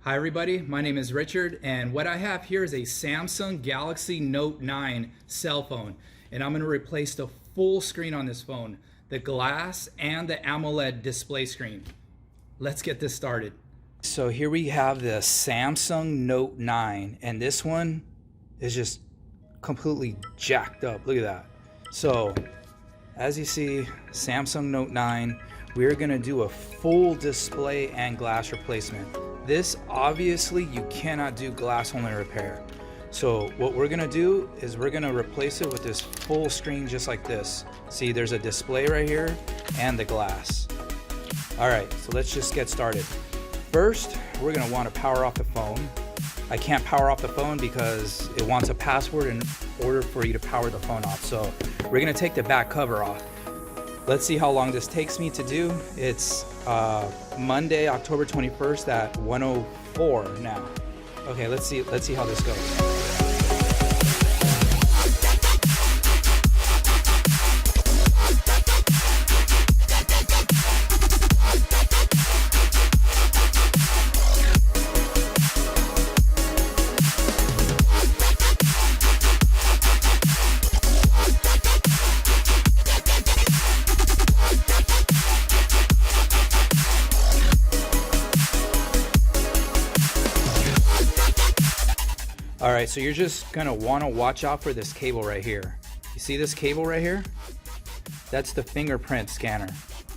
Hi everybody, my name is Richard, and what I have here is a Samsung Galaxy Note 9 cell phone, and I'm going to replace the full screen on this phone, the glass and the AMOLED display screen. Let's get this started. So here we have the Samsung Note 9, and this one is just completely jacked up. Look at that. So as you see, Samsung Note 9, we're going to do a full display and glass replacement. This obviously you cannot do glass only repair. So what we're gonna do is we're gonna replace it with this full screen just like this. See, there's a display right here and the glass. All right, so let's just get started. First, we're gonna wanna power off the phone. I can't power off the phone because it wants a password in order for you to power the phone off. So we're gonna take the back cover off. Let's see how long this takes me to do. It's Monday, October 21st at 1:04 now. Okay, let's see how this goes. All right, so you're just gonna wanna watch out for this cable right here. You see this cable right here? That's the fingerprint scanner.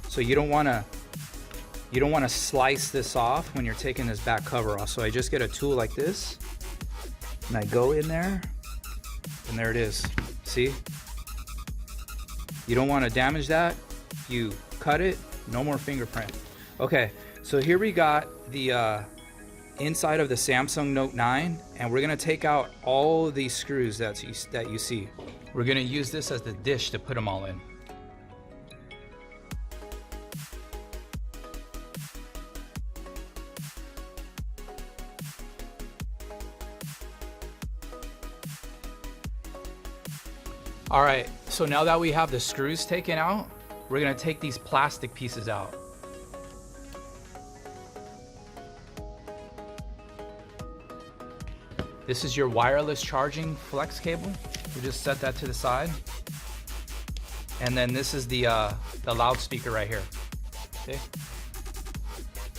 So you don't wanna slice this off when you're taking this back cover off. So I just get a tool like this, and I go in there, and there it is. See? You don't wanna damage that. You cut it, no more fingerprint. Okay, so here we got the inside of the Samsung Note 9, and we're gonna take out all of these screws that you see. We're gonna use this as the dish to put them all in. All right, so now that we have the screws taken out, we're gonna take these plastic pieces out. This is your wireless charging flex cable. We just set that to the side. And then this is the loudspeaker right here, okay?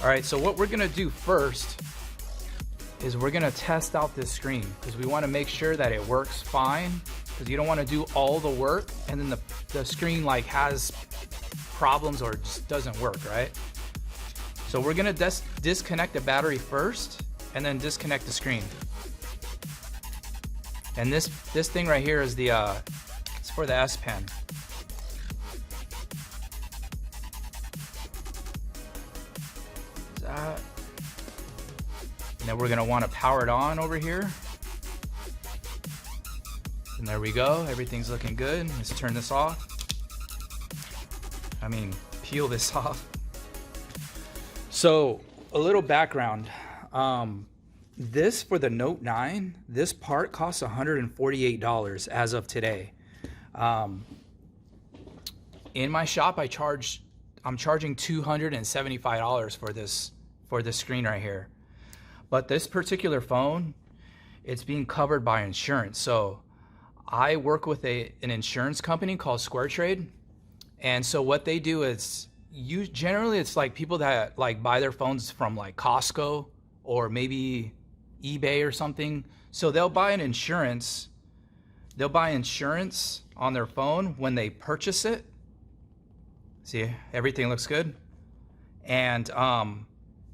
All right, so what we're gonna do first is we're gonna test out this screen because we wanna make sure that it works fine, because you don't wanna do all the work and then the screen like has problems or just doesn't work, right? So we're gonna disconnect the battery first and then disconnect the screen. And this thing right here is it's for the S Pen. That. And then we're gonna want to power it on over here. And there we go. Everything's looking good. Let's turn this off. I mean, peel this off. So a little background. This for the Note 9, this part costs $148 as of today. In my shop, I'm charging $275 for this screen right here. But this particular phone, it's being covered by insurance. So I work with an insurance company called SquareTrade. And so what they do is generally it's like people that like buy their phones from like Costco or maybe eBay or something. So they'll buy insurance on their phone when they purchase it. See, everything looks good. And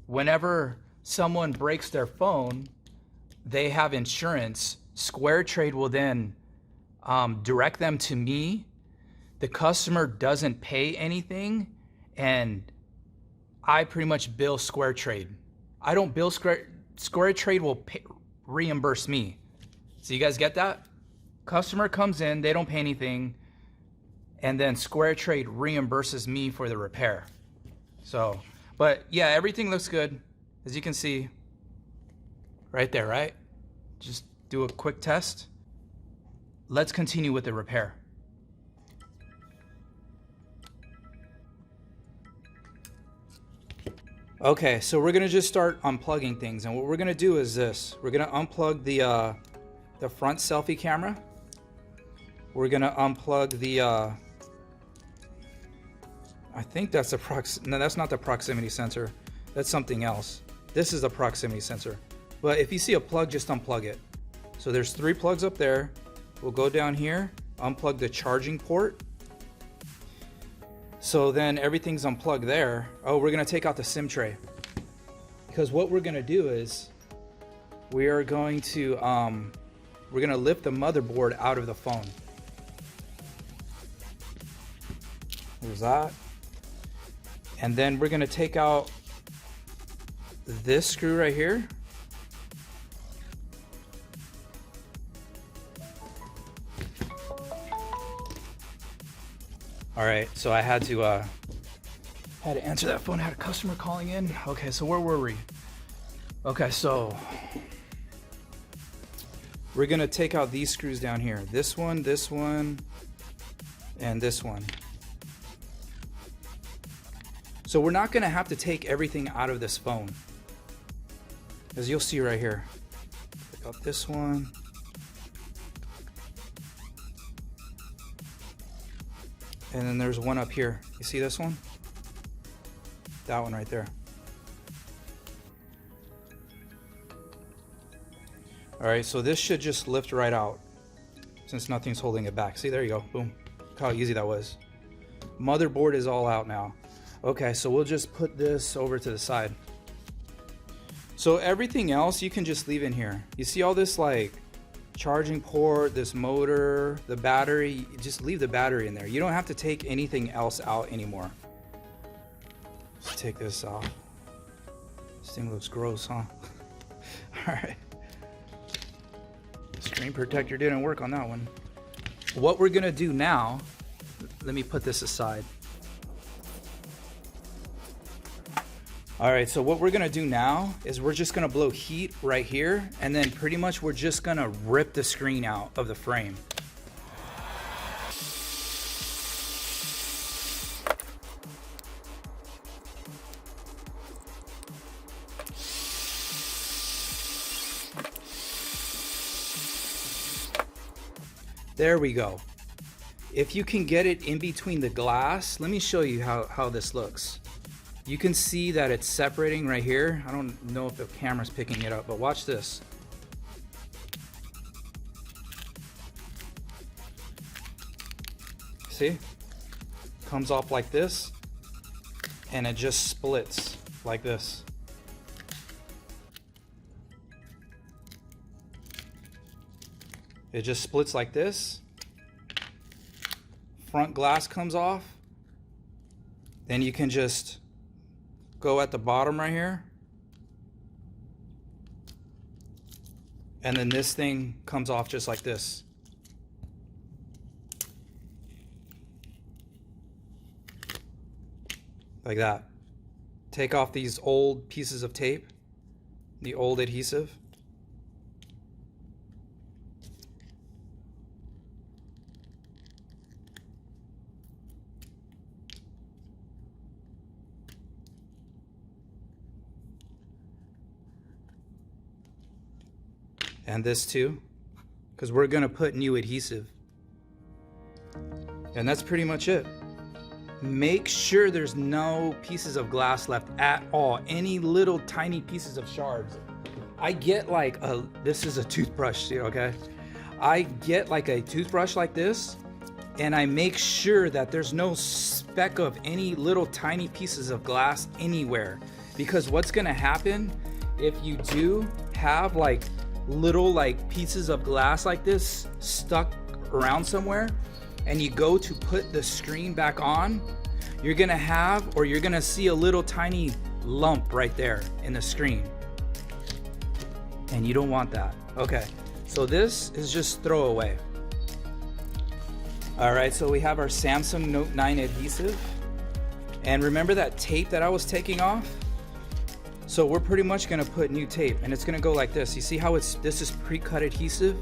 whenever someone breaks their phone, they have insurance. SquareTrade will then direct them to me. The customer doesn't pay anything, and I pretty much bill SquareTrade. I don't bill SquareTrade will reimburse me. So you guys get that? Customer comes in, they don't pay anything, and then SquareTrade reimburses me for the repair. So, but yeah, everything looks good. As you can see, right there, right? Just do a quick test. Let's continue with the repair. Okay, so we're gonna just start unplugging things, and what we're gonna do is this. We're gonna unplug the front selfie camera. We're gonna unplug the I think that's the no, that's not the proximity sensor. That's something else. This is the proximity sensor. But if you see a plug, just unplug it. So there's 3 plugs up there. We'll go down here, unplug the charging port. So then everything's unplugged there. Oh, we're gonna take out the SIM tray. Because what we're gonna do is we are going to we're gonna lift the motherboard out of the phone. There's that. And then we're gonna take out this screw right here. All right, so I had to answer that phone. I had a customer calling in. Okay, so where were we? Okay, so we're gonna take out these screws down here. This one, and this one. So we're not gonna have to take everything out of this phone, as you'll see right here. Take out this one. And then there's one up here. You see this one? That one right there. All right, so this should just lift right out since nothing's holding it back. See, there you go, boom. Look how easy that was. Motherboard is all out now. Okay, so we'll just put this over to the side. So everything else you can just leave in here. You see all this like charging port, this motor, the battery, just leave the battery in there. You don't have to take anything else out anymore. Let's take this off. This thing looks gross, huh? All right. Screen protector didn't work on that one. What we're gonna do now, let me put this aside. All right, so what we're gonna do now is we're just gonna blow heat right here, and then pretty much we're just gonna rip the screen out of the frame. There we go. If you can get it in between the glass, let me show you how this looks. You can see that it's separating right here. I don't know if the camera's picking it up, but watch this. See? Comes off like this, and it just splits like this. It just splits like this. Front glass comes off. Then you can just go at the bottom right here, and then this thing comes off just like this. Like that. Take off these old pieces of tape, the old adhesive. And this too, because we're gonna put new adhesive. And that's pretty much it. Make sure there's no pieces of glass left at all, any little tiny pieces of shards. I get like this is a toothbrush, okay? I get like a toothbrush like this, and I make sure that there's no speck of any little tiny pieces of glass anywhere. Because what's gonna happen if you do have like little like pieces of glass like this stuck around somewhere, and you go to put the screen back on, you're gonna have, or you're gonna see a little tiny lump right there in the screen, and you don't want that. Okay, so this is just throwaway. All right, so we have our Samsung Note 9 adhesive, and remember that tape that I was taking off? So we're pretty much gonna put new tape, and it's gonna go like this. You see how this is pre-cut adhesive?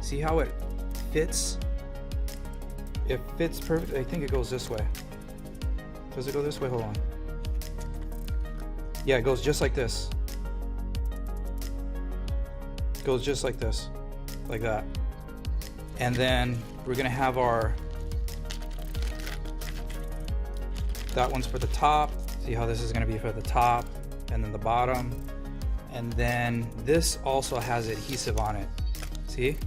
See how it fits? It fits perfect. I think it goes this way. Does it go this way? Hold on. Yeah, it goes just like this. It goes just like this, like that. And then we're gonna have that one's for the top. See how this is gonna be for the top, and then the bottom. And then this also has adhesive on it. See?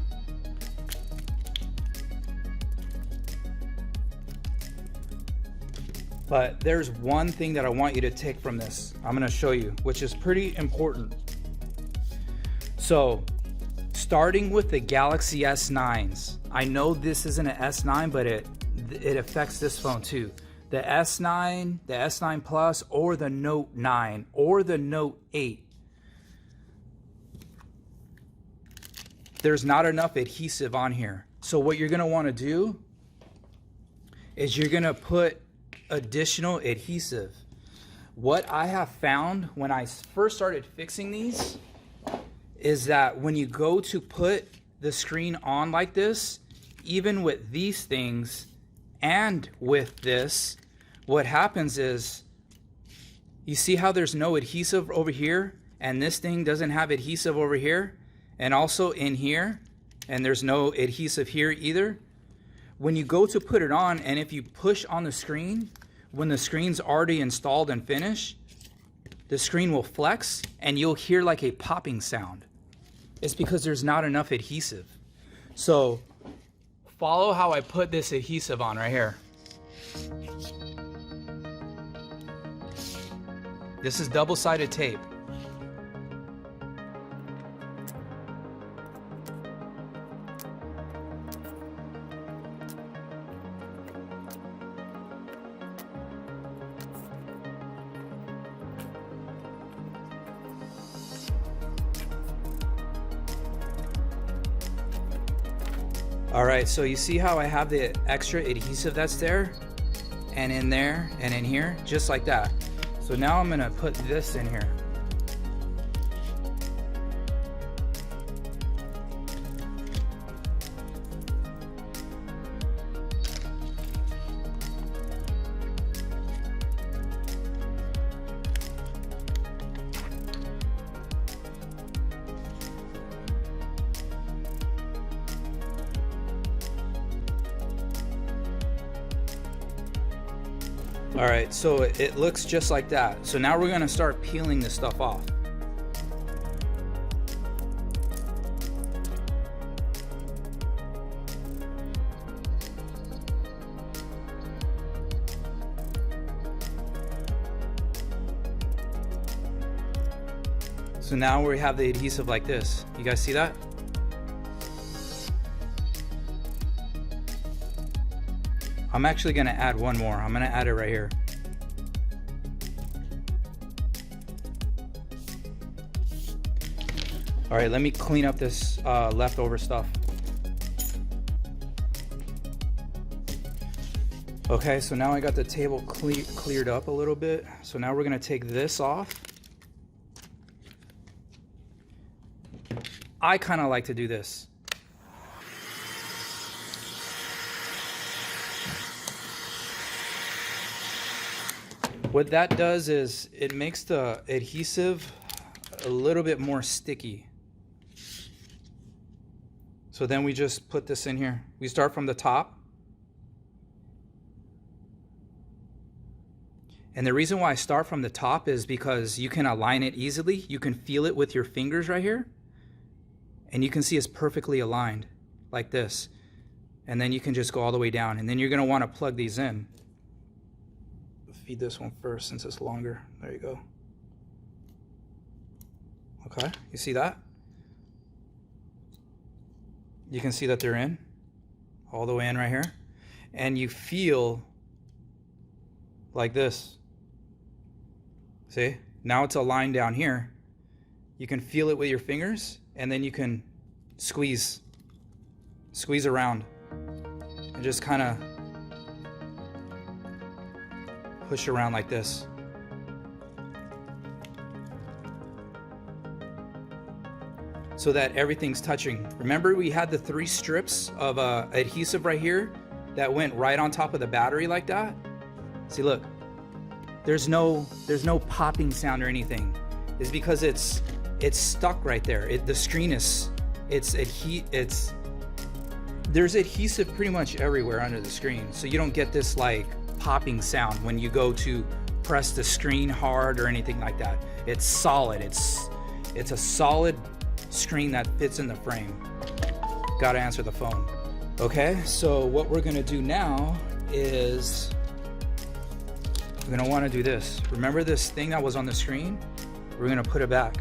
But there's one thing that I want you to take from this. I'm gonna show you, which is pretty important. So, starting with the Galaxy S9s, I know this isn't an S9, but it affects this phone too. The S9, the S9 Plus, or the Note 9, or the Note 8. There's not enough adhesive on here. So what you're gonna wanna do is you're gonna put additional adhesive. What I have found when I first started fixing these is that when you go to put the screen on like this, even with these things and with this, what happens is, you see how there's no adhesive over here, and this thing doesn't have adhesive over here, and also in here, and there's no adhesive here either. When you go to put it on, and if you push on the screen, when the screen's already installed and finished, the screen will flex and you'll hear like a popping sound. It's because there's not enough adhesive. So follow how I put this adhesive on right here. This is double-sided tape. All right, so you see how I have the extra adhesive that's there, and in there, and in here, just like that. So now I'm gonna put this in here. All right, so it looks just like that. So now we're gonna start peeling this stuff off. So now we have the adhesive like this. You guys see that? I'm actually gonna add one more. I'm gonna add it right here. All right, let me clean up this leftover stuff. Okay, so now I got the table cleared up a little bit. So now we're gonna take this off. I kind of like to do this. What that does is it makes the adhesive a little bit more sticky. So then we just put this in here. We start from the top. And the reason why I start from the top is because you can align it easily. You can feel it with your fingers right here. And you can see it's perfectly aligned like this. And then you can just go all the way down. And then you're gonna wanna plug these in. Feed this one first since it's longer. There you go. Okay, you see that? You can see that they're in, all the way in right here. And you feel like this. See? Now it's aligned down here. You can feel it with your fingers, and then you can squeeze around and just kind of push around like this. So that everything's touching. Remember we had the 3 strips of adhesive right here that went right on top of the battery like that? See, look. there's no popping sound or anything, is because it's stuck right there. The screen is, there's adhesive pretty much everywhere under the screen, so you don't get this like popping sound when you go to press the screen hard or anything like that. It's solid. It's a solid screen that fits in the frame. Gotta answer the phone. Okay, so what we're gonna do now is we're gonna wanna do this. Remember this thing that was on the screen? We're gonna put it back.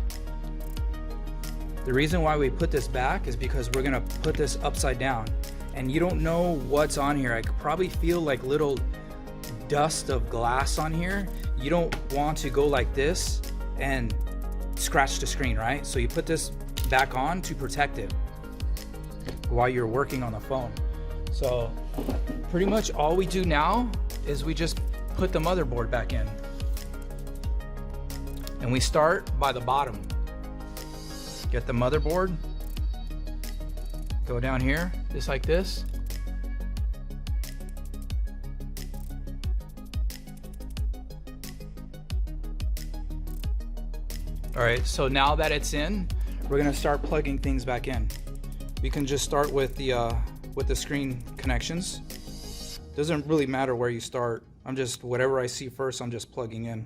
The reason why we put this back is because we're gonna put this upside down, and you don't know what's on here. I could probably feel like little dust of glass on here. You don't want to go like this and scratch the screen, right? So you put this back on to protect it while you're working on the phone. So pretty much all we do now is we just put the motherboard back in, and we start by the bottom. Get the motherboard, go down here just like this. All right, so now that it's in, we're gonna start plugging things back in. We can just start with the screen connections. Doesn't really matter where you start. I'm just, whatever I see first, I'm just plugging in.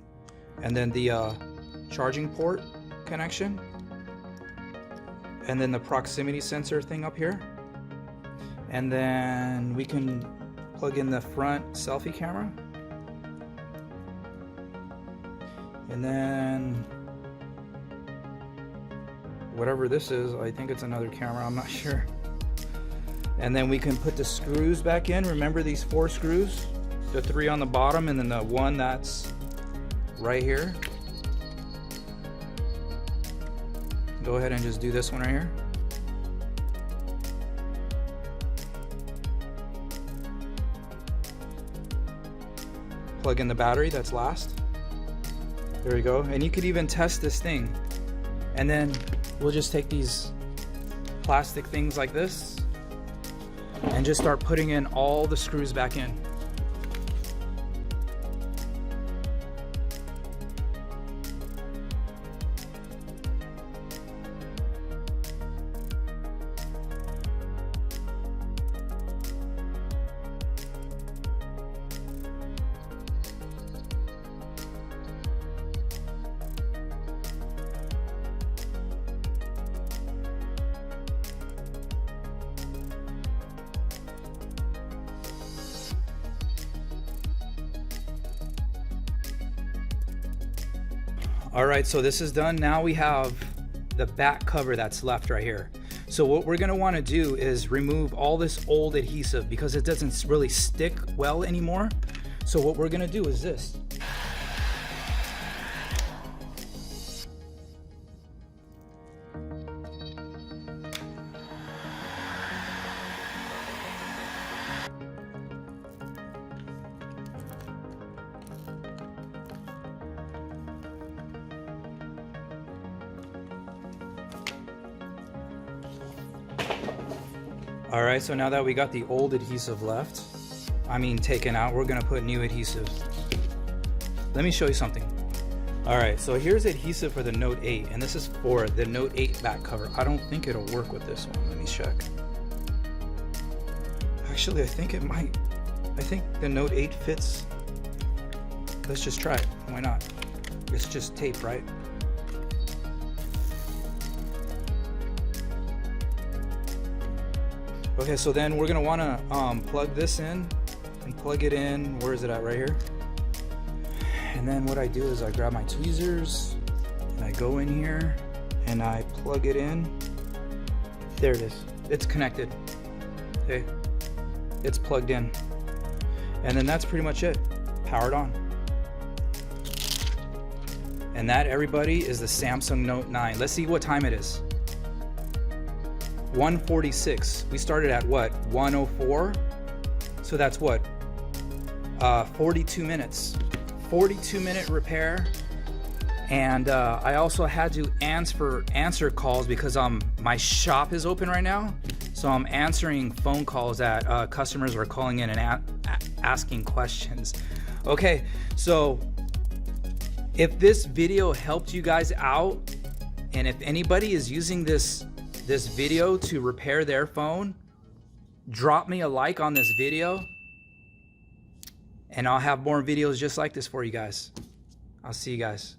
And then the charging port connection. And then the proximity sensor thing up here. And then we can plug in the front selfie camera. And then whatever this is, I think it's another camera, I'm not sure. And then we can put the screws back in. Remember these 4 screws? The 3 on the bottom and then the one that's right here. Go ahead and just do this one right here. Plug in the battery that's last. There we go. And you could even test this thing. And then we'll just take these plastic things like this and just start putting in all the screws back in. All right, so this is done. Now we have the back cover that's left right here. So what we're gonna wanna do is remove all this old adhesive because it doesn't really stick well anymore. So what we're gonna do is this. All right, so now that we got the old adhesive left, taken out, we're gonna put new adhesive. Let me show you something. All right, so here's adhesive for the Note 8, and this is for the Note 8 back cover. I don't think it'll work with this one. Let me check. Actually, I think it might. I think the Note 8 fits. Let's just try it. Why not? It's just tape, right? Okay, so then we're gonna wanna plug this in and plug it in. Where is it at? Right here. And then what I do is I grab my tweezers and I go in here and I plug it in. There it is. It's connected. Okay, it's plugged in. And then that's pretty much it. Powered on. And that, everybody, is the Samsung Note 9. Let's see what time it is. 1:46. We started at what? 1:04. So that's what? 42 minutes. 42-minute repair. And I also had to answer calls because my shop is open right now. So I'm answering phone calls that customers are calling in and asking questions. Okay, so If this video helped you guys out, and if anybody is using this video to repair their phone, drop me a like on this video, and I'll have more videos just like this for you guys. I'll see you guys.